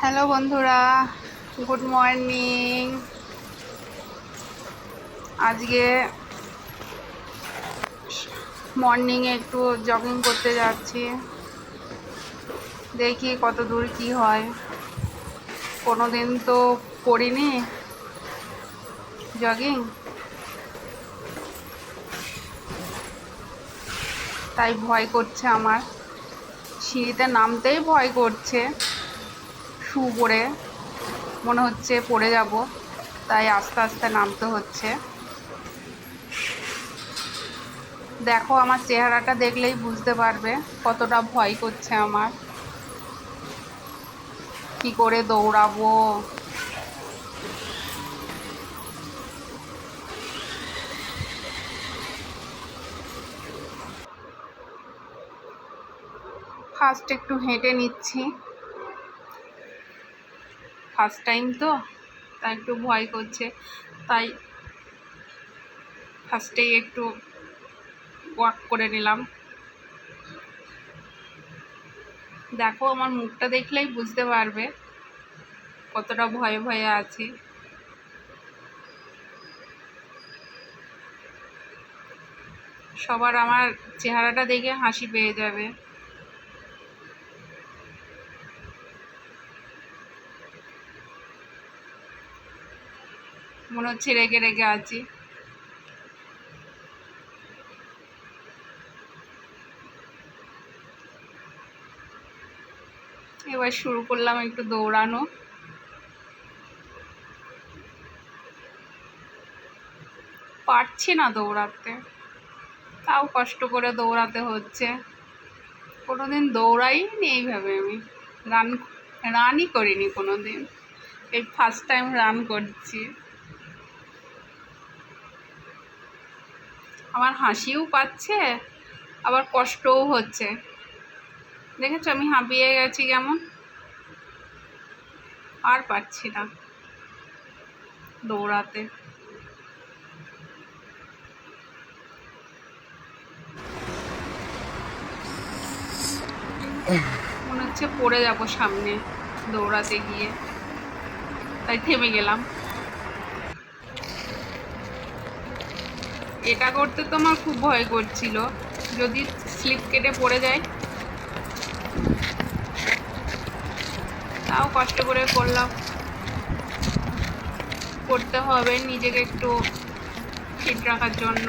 Hello বন্ধুরা, good morning. আজকে মর্নিংয়ে একটু জগিং করতে যাচ্ছি, দেখি কত দূর কি হয়। কোনো দিন তো করিনি জগিং, তাই ভয় করছে আমার। সিঁড়িতে নামতেই ভয় করছে, শু পরে মনে হচ্ছে পড়ে যাব, তাই আস্তে আস্তে নামতে হচ্ছে। দেখো, আমার চেহারাটা দেখলেই বুঝতে পারবে কতটা ভয় করছে আমার। কি করে দৌড়াবো। ফার্স্ট একটু হেঁটে নিচ্ছি, ফার্স্ট টাইম তো, তাই একটু ভয় করছে, তাই ফার্স্টেই একটু ওয়াক করে নিলাম। দেখো, আমার মুখটা দেখলেই বুঝতে পারবে কতটা ভয়ে ভয়ে আছি। সবার আমার চেহারাটা দেখে হাসি পেয়ে যাবে। মনে হচ্ছে রেগে রেগে আছি। এবার শুরু করলাম একটু দৌড়ানো। পারছি না দৌড়াতে, তাও কষ্ট করে দৌড়াতে হচ্ছে। কোনোদিন দৌড়াইনি এইভাবে, আমি রানই করিনি কোনোদিন, এই ফার্স্ট টাইম রান করছি। আমার হাসিও পাচ্ছে, আবার কষ্টও হচ্ছে। দেখেছো আমি হাঁপিয়ে গেছি কেমন, আর পারছি না দৌড়াতে। মনে হচ্ছে পড়ে যাব সামনে দৌড়াতে গিয়ে, তাই থেমে গেলাম। এটা করতে তো আমার খুব ভয় করছিল, যদি স্লিপ কেটে পড়ে যায়। তাও কষ্ট করে করলাম, করতে হবে নিজেকে একটু ফিট রাখার জন্য,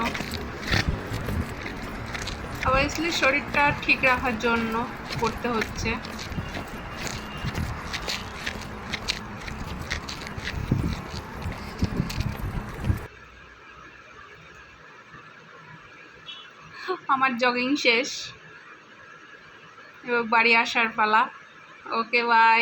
অবভিয়াসলি শরীরটা ঠিক রাখার জন্য করতে হচ্ছে। আমার জগিং শেষ, এবার বাড়ি আসার পালা। ওকে, বাই।